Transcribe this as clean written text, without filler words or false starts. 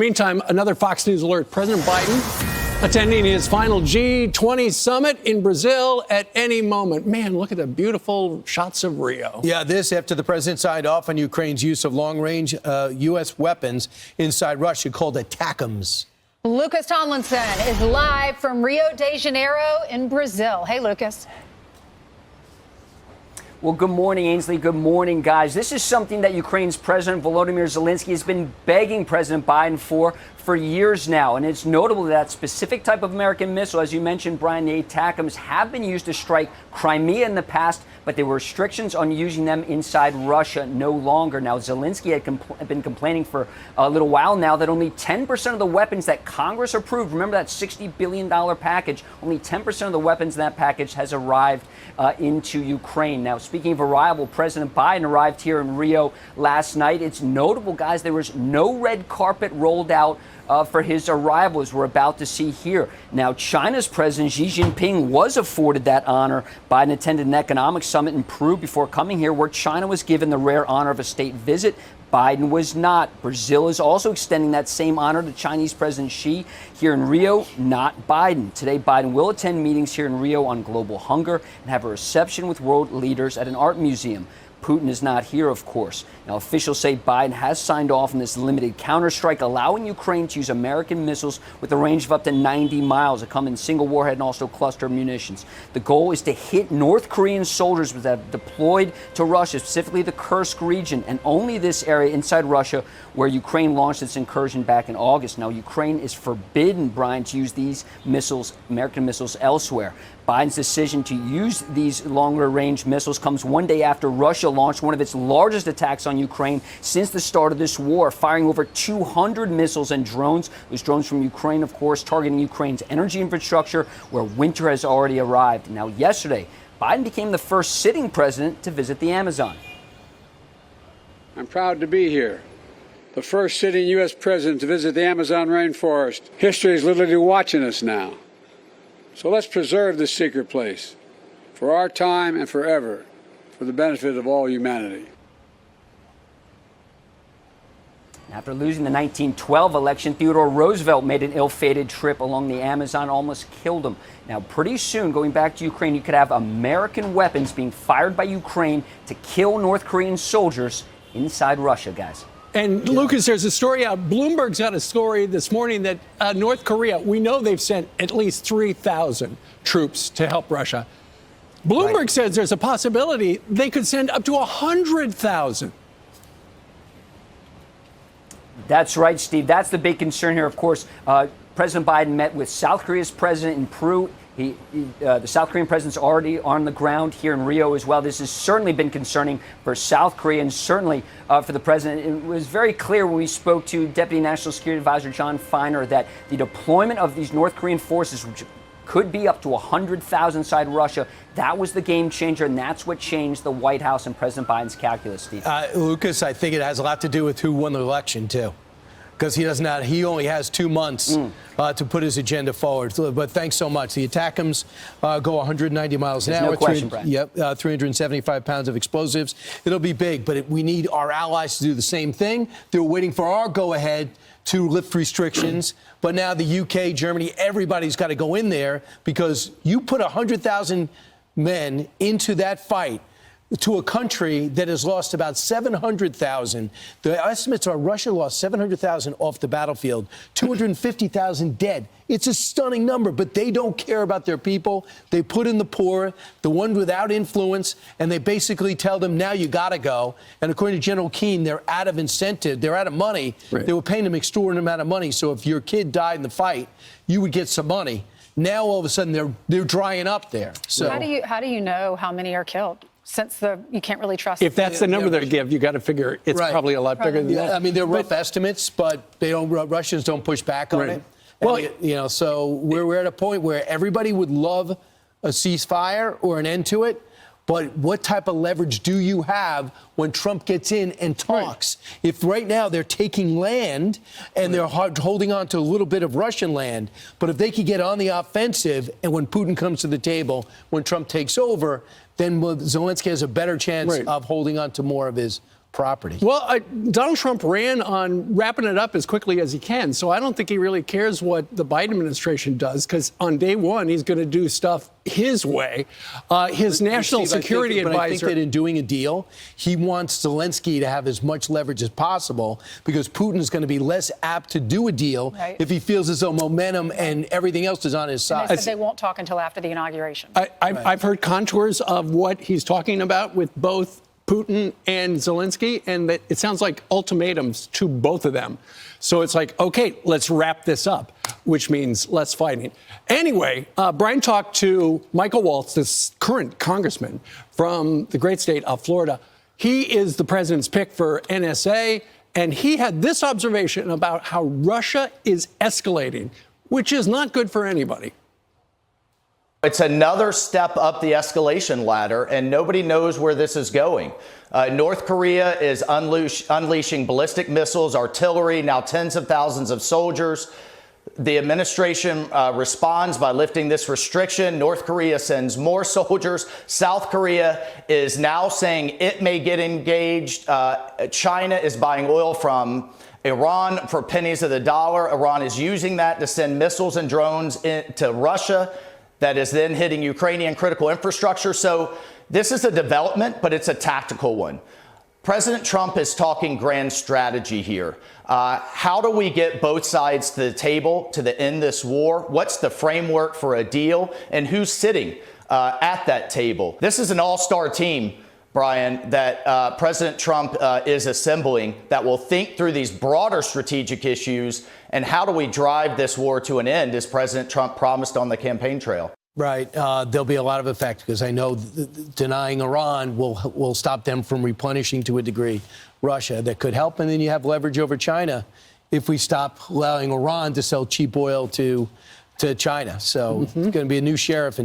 Meantime, another Fox News alert. President Biden attending his final G20 summit in Brazil at any moment. Man, look at the beautiful shots of Rio. Yeah, this after the president signed off on Ukraine's use of long-range U.S. weapons inside Russia called ATACMS. Lucas Tomlinson is live from Rio de Janeiro in Brazil. Hey, Lucas. Well, good morning, Ainsley. Good morning, guys. This is something that Ukraine's President Volodymyr Zelensky has been begging President Biden for years now. And it's notable that specific type of American missile, as you mentioned, Brian, the ATACMS, have been used to strike Crimea in the past, but there were restrictions on using them inside Russia no longer. Now, Zelensky had been complaining for a little while now that only 10% of the weapons that Congress approved, remember that $60 billion package, only 10% of the weapons in that package has arrived into Ukraine. Now, speaking of arrival, President Biden arrived here in Rio last night. It's notable, guys, there was no red carpet rolled out for his arrival, as we're about to see here. Now, China's President Xi Jinping was afforded that honor. Biden attended an economic summit in Peru before coming here, where China was given the rare honor of a state visit. Biden was not. Brazil is also extending that same honor to Chinese President Xi here in Rio, not Biden. Today, Biden will attend meetings here in Rio on global hunger and have a reception with world leaders at an art museum. Putin is not here, of course. Now, officials say Biden has signed off on this limited counterstrike, allowing Ukraine to use American missiles with a range of up to 90 miles that come in single warhead and also cluster munitions. The goal is to hit North Korean soldiers that have deployed to Russia, specifically the Kursk region, and only this area inside Russia where Ukraine launched its incursion back in August. Now, Ukraine is forbidden, Brian, to use these missiles, American missiles, elsewhere. Biden's decision to use these longer-range missiles comes one day after Russia launched one of its largest attacks on Ukraine since the start of this war, firing over 200 missiles and drones. Those drones from Ukraine, of course, targeting Ukraine's energy infrastructure, where winter has already arrived. Now, yesterday, Biden became the first sitting president to visit the Amazon. I'm proud to be here, the first sitting U.S. president to visit the Amazon rainforest. History is literally watching us now. So let's preserve this secret place for our time and forever, for the benefit of all humanity. After losing the 1912 election, Theodore Roosevelt made an ill-fated trip along the Amazon, almost killed him. Now, pretty soon, going back to Ukraine, you could have American weapons being fired by Ukraine to kill North Korean soldiers inside Russia, guys. And Lucas, there's a story out. Bloomberg's got a story this morning that North Korea, we know they've sent at least 3,000 troops to help Russia. Bloomberg says there's a possibility they could send up to 100,000. That's right, Steve. That's the big concern here, of course. President Biden met with South Korea's president in Peru. The South Korean president's already on the ground here in Rio as well. This has certainly been concerning for South Korea and certainly for the president. It was very clear when we spoke to Deputy National Security Advisor John Feiner that the deployment of these North Korean forces, which could be up to 100,000 inside Russia, that was the game changer, and that's what changed the White House and President Biden's calculus, Steve. Lucas, I think it has a lot to do with who won the election, too. Because he only has 2 months to put his agenda forward. But thanks so much. The ATACMS go 190 miles an hour. No question, Brad. 375 pounds of explosives. It'll be big, but we need our allies to do the same thing. They're waiting for our go-ahead to lift restrictions. But now the UK, Germany, everybody's got to go in there because you put 100,000 men into that fight to a country that has lost about 700,000. The estimates are Russia lost 700,000 off the battlefield, 250,000 dead. It's a stunning number, but they don't care about their people. They put in the poor, the ones without influence, and they basically tell them, now you got to go. And according to General Keane, they're out of incentive. They're out of money. Right. They were paying them extraordinary amount of money. So if your kid died in the fight, you would get some money. Now, all of a sudden, they're drying up there. So How do you know how many are killed? Since you can't really trust. If that's the number they give, you got to figure it's probably a lot bigger than that. I mean, they're rough estimates, but Russians don't push back on it. Well, so we're at a point where everybody would love a ceasefire or an end to it. But what type of leverage do you have when Trump gets in and talks? Right. If right now they're taking land and they're holding on to a little bit of Russian land, but if they could get on the offensive and when Putin comes to the table, when Trump takes over, then Zelensky has a better chance of holding on to more of his property. Well, Donald Trump ran on wrapping it up as quickly as he can, so I don't think he really cares what the Biden administration does, because on day one, he's going to do stuff his way. His national security advisor... I think that in doing a deal, he wants Zelensky to have as much leverage as possible, because Putin is going to be less apt to do a deal if he feels as though momentum and everything else is on his side. They said they won't talk until after the inauguration. I've heard contours of what he's talking about with both Putin and Zelensky, and that it sounds like ultimatums to both of them. So it's like, okay, let's wrap this up, which means less fighting. Anyway, Brian talked to Michael Waltz, this current congressman from the great state of Florida. He is the president's pick for NSA, and he had this observation about how Russia is escalating, which is not good for anybody. It's another step up the escalation ladder, and nobody knows where this is going. North Korea is unleashing ballistic missiles, artillery, now tens of thousands of soldiers. The administration responds by lifting this restriction. North Korea sends more soldiers. South Korea is now saying it may get engaged. China is buying oil from Iran for pennies of the dollar. Iran is using that to send missiles and drones to Russia. That is then hitting Ukrainian critical infrastructure. So this is a development, but it's a tactical one. President Trump is talking grand strategy here. How do we get both sides to the table to end this war? What's the framework for a deal? And who's sitting at that table? This is an all-star team, Brian, that President Trump is assembling that will think through these broader strategic issues and how do we drive this war to an end, as President Trump promised on the campaign trail. Right. There'll be a lot of effect, because I know denying Iran will stop them from replenishing to a degree Russia. That could help. And then you have leverage over China if we stop allowing Iran to sell cheap oil to China. So it's going to be a new sheriff in